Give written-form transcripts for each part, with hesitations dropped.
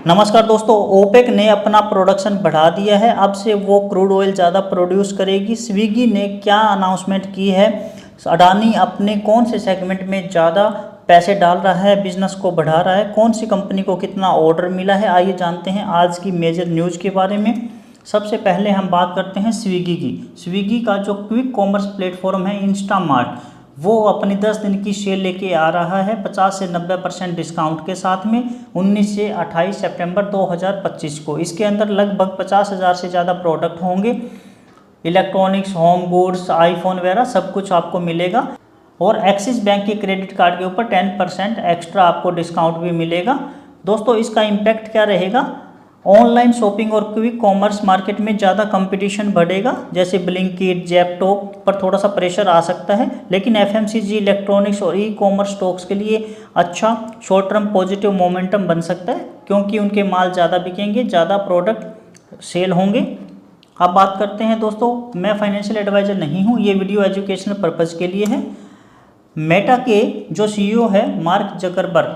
नमस्कार दोस्तों, ओपेक ने अपना प्रोडक्शन बढ़ा दिया है। अब से वो क्रूड ऑयल ज़्यादा प्रोड्यूस करेगी। स्विगी ने क्या अनाउंसमेंट की है, अडानी अपने कौन से सेगमेंट में ज़्यादा पैसे डाल रहा है, बिजनेस को बढ़ा रहा है, कौन सी कंपनी को कितना ऑर्डर मिला है, आइए जानते हैं आज की मेजर न्यूज़ के बारे में। सबसे पहले हम बात करते हैं स्विगी की। स्विगी का जो क्विक कॉमर्स प्लेटफॉर्म है इंस्टामार्ट, वो अपनी 10 दिन की सेल लेके आ रहा है 50 से 90% डिस्काउंट के साथ में 19 से 28 सितंबर 2025 को। इसके अंदर लगभग 50,000 से ज़्यादा प्रोडक्ट होंगे। इलेक्ट्रॉनिक्स, होम गुड्स, आईफोन वगैरह सब कुछ आपको मिलेगा। और एक्सिस बैंक के क्रेडिट कार्ड के ऊपर 10% एक्स्ट्रा आपको डिस्काउंट भी मिलेगा। दोस्तों, इसका इम्पैक्ट क्या रहेगा? ऑनलाइन शॉपिंग और क्विक कॉमर्स मार्केट में ज़्यादा कंपटीशन बढ़ेगा। जैसे ब्लिंकिट, जेप्टो पर थोड़ा सा प्रेशर आ सकता है, लेकिन एफएमसीजी, इलेक्ट्रॉनिक्स और ई कॉमर्स स्टॉक्स के लिए अच्छा शॉर्ट टर्म पॉजिटिव मोमेंटम बन सकता है, क्योंकि उनके माल ज़्यादा बिकेंगे, ज़्यादा प्रोडक्ट सेल होंगे। अब बात करते हैं दोस्तों, मैं फाइनेंशियल एडवाइज़र नहीं हूँ, ये वीडियो एजुकेशनल पर्पज़ के लिए है। मेटा के जो सीईओ है मार्क जकरबर्ग,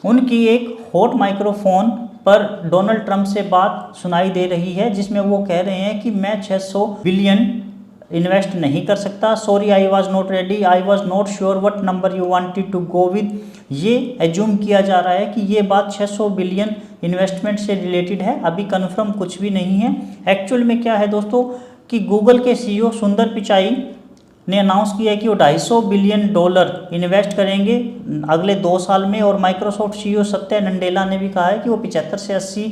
उनकी एक हॉट माइक्रोफोन पर डोनाल्ड ट्रंप से बात सुनाई दे रही है, जिसमें वो कह रहे हैं कि मैं 600 बिलियन इन्वेस्ट नहीं कर सकता। Sorry, I was not ready, I was not sure what number you wanted to go with. ये एज्यूम किया जा रहा है कि ये बात 600 बिलियन इन्वेस्टमेंट से रिलेटेड है, अभी कन्फर्म कुछ भी नहीं है। एक्चुअल में क्या है दोस्तों कि गूगल के सीईओ सुंदर पिचाई ने अनाउंस किया है कि वो $250 बिलियन इन्वेस्ट करेंगे अगले 2 साल में। और माइक्रोसॉफ्ट सीईओ सत्या नडेला ने भी कहा है कि वो 75 से 80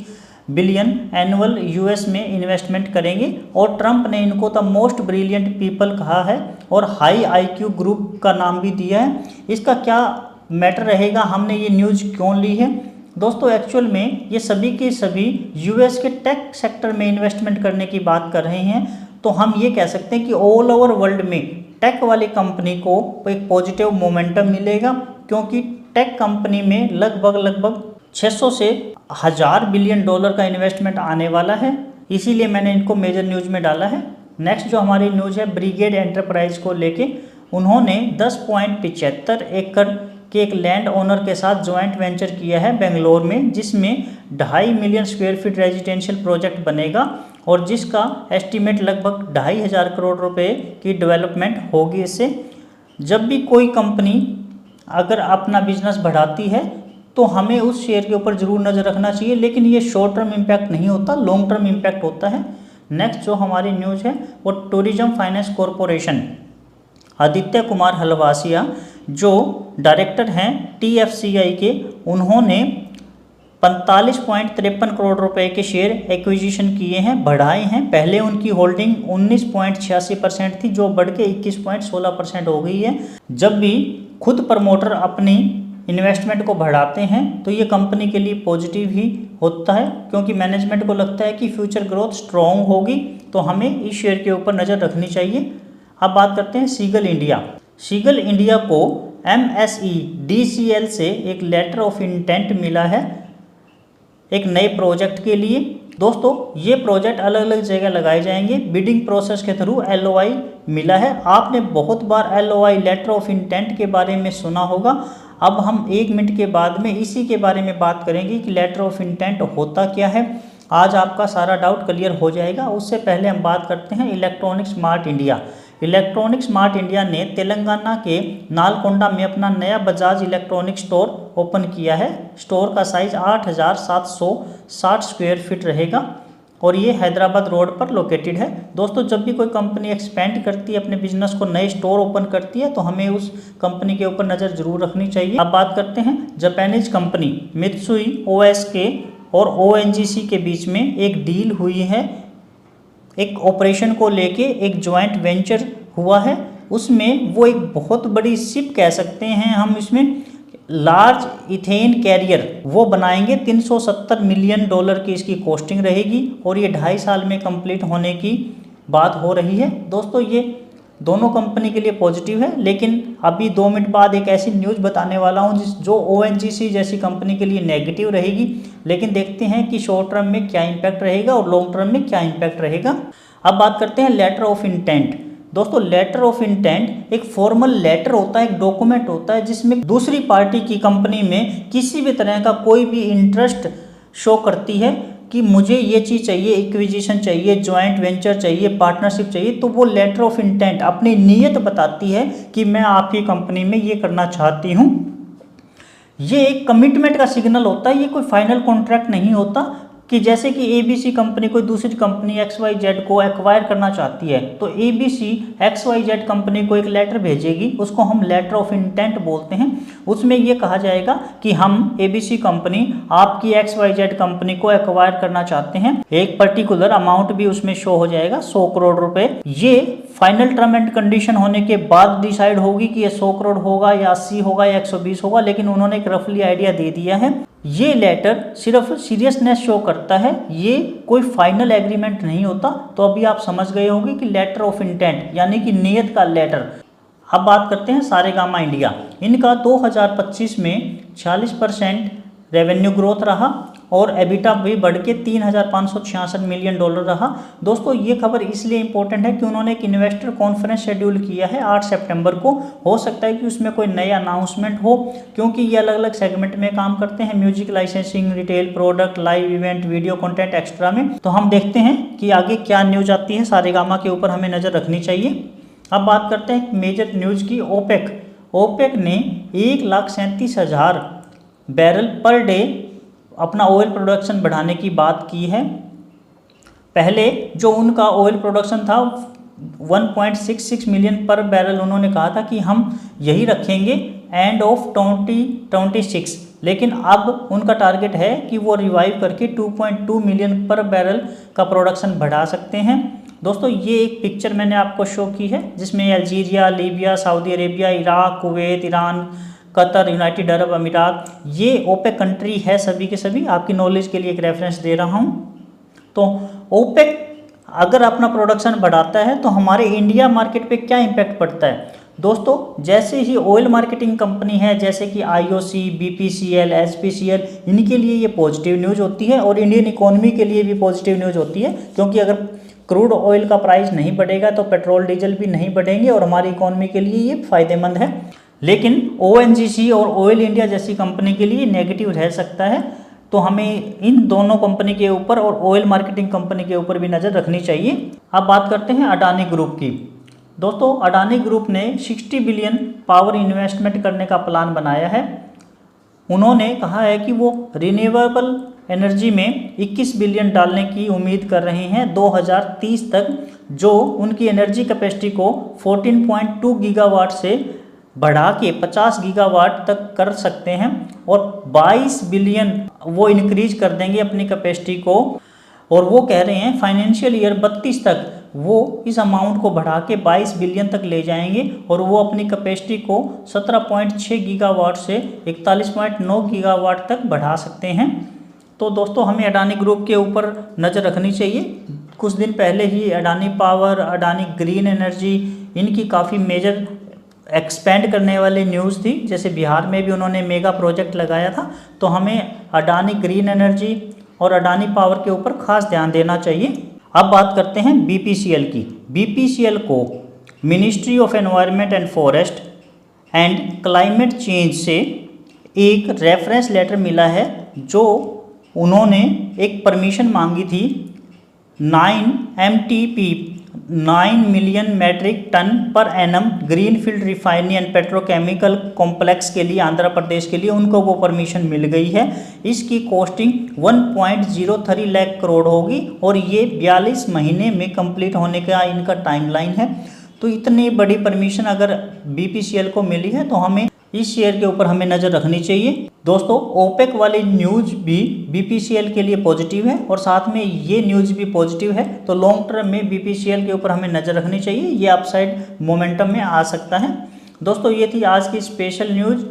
बिलियन एनुअल यूएस में इन्वेस्टमेंट करेंगे। और ट्रंप ने इनको द मोस्ट ब्रिलियंट पीपल कहा है और हाई आईक्यू ग्रुप का नाम भी दिया है। इसका क्या मैटर रहेगा, हमने ये न्यूज़ क्यों ली है? दोस्तों, एक्चुअल में ये सभी के सभी यूएस के टेक सेक्टर में इन्वेस्टमेंट करने की बात कर रहे हैं। तो हम ये कह सकते हैं कि ऑल ओवर वर्ल्ड में टेक वाली कंपनी को एक पॉजिटिव मोमेंटम मिलेगा, क्योंकि टेक कंपनी में लगभग 600 से 1000 बिलियन डॉलर का इन्वेस्टमेंट आने वाला है। इसीलिए मैंने इनको मेजर न्यूज़ में डाला है। नेक्स्ट जो हमारी न्यूज़ है ब्रिगेड एंटरप्राइज को लेके, उन्होंने 10.75 एकड़ के एक लैंड ओनर के साथ ज्वाइंट वेंचर किया है बेंगलोर में, जिसमें 2.5 million square feet residential project बनेगा और जिसका एस्टीमेट लगभग 2,500 करोड़ रुपए की डेवलपमेंट होगी इससे। जब भी कोई कंपनी अगर अपना बिजनेस बढ़ाती है तो हमें उस शेयर के ऊपर ज़रूर नज़र रखना चाहिए, लेकिन ये शॉर्ट टर्म इम्पैक्ट नहीं होता, लॉन्ग टर्म इम्पैक्ट होता है। नेक्स्ट जो हमारी न्यूज़ है वो tourism finance corporation, Aditya Kumar Halwasiya जो डायरेक्टर हैं TFCI के, उन्होंने 45.53 करोड़ रुपए के शेयर एक्विजिशन किए हैं, बढ़ाए हैं। पहले उनकी होल्डिंग 19.86% थी, जो बढ़ के 21.16% हो गई है। जब भी खुद प्रमोटर अपनी इन्वेस्टमेंट को बढ़ाते हैं तो ये कंपनी के लिए पॉजिटिव ही होता है, क्योंकि मैनेजमेंट को लगता है कि फ्यूचर ग्रोथ स्ट्रॉन्ग होगी, तो हमें इस शेयर के ऊपर नज़र रखनी चाहिए। अब बात करते हैं सीगल इंडिया। सीगल इंडिया को MSE DCL से एक लेटर ऑफ इंटेंट मिला है एक नए प्रोजेक्ट के लिए। दोस्तों, ये प्रोजेक्ट अलग अलग जगह लगाए जाएंगे। बिडिंग प्रोसेस के थ्रू LOI मिला है। आपने बहुत बार LOI लेटर ऑफ इंटेंट के बारे में सुना होगा। अब हम 1 मिनट के बाद में इसी के बारे में बात करेंगे कि लेटर ऑफ इंटेंट होता क्या है। आज आपका सारा डाउट क्लियर हो जाएगा। उससे पहले हम बात करते हैं electronic smart India. Electronic smart India ने तेलंगाना के नालकोंडा में अपना नया बजाज इलेक्ट्रॉनिक स्टोर ओपन किया है। स्टोर का साइज 8,760 स्क्वायर फीट रहेगा और ये हैदराबाद रोड पर लोकेटेड है। दोस्तों, जब भी कोई कंपनी एक्सपेंड करती है, अपने बिजनेस को नए स्टोर ओपन करती है, तो हमें उस कंपनी के ऊपर नज़र जरूर रखनी चाहिए। अब बात करते हैं जापानीज कंपनी मित्सुई OSK और ONGC के बीच में एक डील हुई है। एक ऑपरेशन को लेके एक जॉइंट वेंचर हुआ है। उसमें वो एक बहुत बड़ी शिप कह सकते हैं हम, इसमें लार्ज इथेन कैरियर वो बनाएंगे। 370 मिलियन डॉलर की इसकी कॉस्टिंग रहेगी और ये 2.5 साल में कंप्लीट होने की बात हो रही है। दोस्तों, ये दोनों कंपनी के लिए पॉजिटिव है, लेकिन अभी 2 मिनट बाद एक ऐसी न्यूज़ बताने वाला हूँ जो ONGC जैसी कंपनी के लिए नेगेटिव रहेगी। लेकिन देखते हैं कि शॉर्ट टर्म में क्या इम्पैक्ट रहेगा और लॉन्ग टर्म में क्या इम्पैक्ट रहेगा। अब बात करते हैं लेटर ऑफ इंटेंट। दोस्तों, लेटर ऑफ इंटेंट एक फॉर्मल लेटर होता है, एक डॉक्यूमेंट होता है जिसमें दूसरी पार्टी की कंपनी में किसी भी तरह का कोई भी इंटरेस्ट शो करती है कि मुझे ये चीज़ चाहिए, इक्विजिशन चाहिए, जॉइंट वेंचर चाहिए, पार्टनरशिप चाहिए, तो वो लेटर ऑफ इंटेंट अपनी नीयत बताती है कि मैं आपकी कंपनी में ये करना चाहती हूँ। ये एक कमिटमेंट का सिग्नल होता है, ये कोई फाइनल कॉन्ट्रैक्ट नहीं होता कि जैसे कि ABC कंपनी कोई दूसरी कंपनी XYZ को एक्वायर करना चाहती है तो ABC XYZ कंपनी को एक लेटर भेजेगी, उसको हम लेटर ऑफ इंटेंट बोलते हैं। उसमें ये कहा जाएगा कि हम ABC कंपनी आपकी XYZ कंपनी को एक्वायर करना चाहते हैं, एक पर्टिकुलर अमाउंट भी उसमें शो हो जाएगा 100 करोड़ रुपए। ये फाइनल टर्म एंड कंडीशन होने के बाद डिसाइड होगी कि ये 100 करोड़ होगा या 80 होगा या 120 होगा, लेकिन उन्होंने एक रफली आइडिया दे दिया है। ये लेटर सिर्फ सीरियसनेस शो करता है, ये कोई फाइनल एग्रीमेंट नहीं होता। तो अभी आप समझ गए होंगे कि लेटर ऑफ इंटेंट यानी कि नियत का लेटर। अब बात करते हैं सारेगामा इंडिया। इनका 2025 में 40% रेवेन्यू ग्रोथ रहा और एबिटा भी बढ़ के $3,566 मिलियन रहा। दोस्तों ये खबर इसलिए इंपॉर्टेंट है कि उन्होंने एक इन्वेस्टर कॉन्फ्रेंस शेड्यूल किया है 8 सितंबर को। हो सकता है कि उसमें कोई नई अनाउंसमेंट हो, क्योंकि ये अलग अलग सेगमेंट में काम करते हैं, music licensing, retail product, live event, video content extra में। तो हम देखते हैं कि आगे क्या न्यूज आती है, सारेगामा के ऊपर हमें नज़र रखनी चाहिए। अब बात करते हैं मेजर न्यूज की। ओपेक ने 1,37,000 बैरल पर डे अपना ऑयल प्रोडक्शन बढ़ाने की बात की है। पहले जो उनका ऑयल प्रोडक्शन था 1.66 मिलियन पर बैरल, उन्होंने कहा था कि हम यही रखेंगे एंड ऑफ 2026, लेकिन अब उनका टारगेट है कि वो रिवाइव करके 2.2 मिलियन पर बैरल का प्रोडक्शन बढ़ा सकते हैं। दोस्तों ये एक पिक्चर मैंने आपको शो की है जिसमें Algeria, Libya, Saudi Arabia, Iraq, Kuwait, Iran, Qatar, United Arab अमीरात, ये ओपेक कंट्री है सभी के सभी। आपकी नॉलेज के लिए एक रेफरेंस दे रहा हूँ। तो ओपेक अगर अपना प्रोडक्शन बढ़ाता है तो हमारे इंडिया मार्केट पे क्या इम्पैक्ट पड़ता है। दोस्तों जैसे ही ऑयल मार्केटिंग कंपनी है जैसे कि IOC, BPCL, SPCL, इनके लिए ये पॉजिटिव न्यूज़ होती है और इंडियन इकोनॉमी के लिए भी पॉजिटिव न्यूज़ होती है, क्योंकि अगर क्रूड ऑयल का प्राइस नहीं बढ़ेगा तो पेट्रोल डीजल भी नहीं बढ़ेंगे और हमारी इकोनॉमी के लिए ये फायदेमंद है। लेकिन ONGC और ऑयल इंडिया जैसी कंपनी के लिए नेगेटिव रह सकता है। तो हमें इन दोनों कंपनी के ऊपर और ऑयल मार्केटिंग कंपनी के ऊपर भी नज़र रखनी चाहिए। अब बात करते हैं अडानी ग्रुप की। दोस्तों अडानी ग्रुप ने 60 बिलियन पावर इन्वेस्टमेंट करने का प्लान बनाया है। उन्होंने कहा है कि वो रिन्यूएबल एनर्जी में 21 बिलियन डालने की उम्मीद कर रहे हैं 2030 तक, जो उनकी एनर्जी कैपेसिटी को 14.2 गीगावाट से बढ़ा के 50 गीगावाट तक कर सकते हैं और 22 बिलियन वो इंक्रीज कर देंगे अपनी कैपेसिटी को। और वो कह रहे हैं फाइनेंशियल ईयर 32 तक वो इस अमाउंट को बढ़ा के 22 बिलियन तक ले जाएंगे और वो अपनी कैपेसिटी को 17.6 गीगावाट से 41.9 गीगावाट तक बढ़ा सकते हैं। तो दोस्तों हमें अडानी ग्रुप के ऊपर नज़र रखनी चाहिए। कुछ दिन पहले ही Adani power, Adani green energy, इनकी काफ़ी मेजर एक्सपेंड करने वाली न्यूज़ थी। जैसे बिहार में भी उन्होंने मेगा प्रोजेक्ट लगाया था। तो हमें अडानी ग्रीन एनर्जी और अडानी पावर के ऊपर खास ध्यान देना चाहिए। अब बात करते हैं BPCL की। BPCL को ministry of environment and forest and climate change से एक रेफरेंस लेटर मिला है, जो उन्होंने एक परमिशन मांगी थी 9 MTP 9 मिलियन मैट्रिक टन पर एनम greenfield refinery and petrochemical complex के लिए, आंध्र प्रदेश के लिए उनको वो परमिशन मिल गई है। इसकी कॉस्टिंग 1.03 लाख करोड़ होगी और ये 42 महीने में कंप्लीट होने का इनका टाइमलाइन है। तो इतनी बड़ी परमिशन अगर BPCL को मिली है तो हमें इस शेयर के ऊपर हमें नज़र रखनी चाहिए। दोस्तों ओपेक वाली न्यूज़ भी BPCL के लिए पॉजिटिव है और साथ में ये न्यूज़ भी पॉजिटिव है। तो लॉन्ग टर्म में BPCL के ऊपर हमें नज़र रखनी चाहिए, ये अपसाइड मोमेंटम में आ सकता है। दोस्तों ये थी आज की स्पेशल न्यूज़।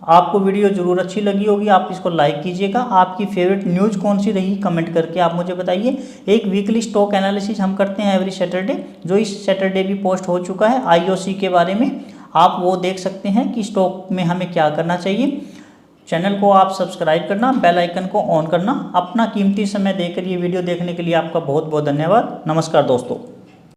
आपको वीडियो ज़रूर अच्छी लगी होगी, आप इसको लाइक कीजिएगा। आपकी फेवरेट न्यूज़ कौन सी रही कमेंट करके आप मुझे बताइए। एक वीकली स्टॉक एनालिसिस हम करते हैं एवरी सैटरडे, जो इस सैटरडे भी पोस्ट हो चुका है IOC के बारे में। आप वो देख सकते हैं कि स्टॉक में हमें क्या करना चाहिए। चैनल को आप सब्सक्राइब करना, बेल आइकन को ऑन करना। अपना कीमती समय देकर ये वीडियो देखने के लिए आपका बहुत बहुत धन्यवाद। नमस्कार दोस्तों।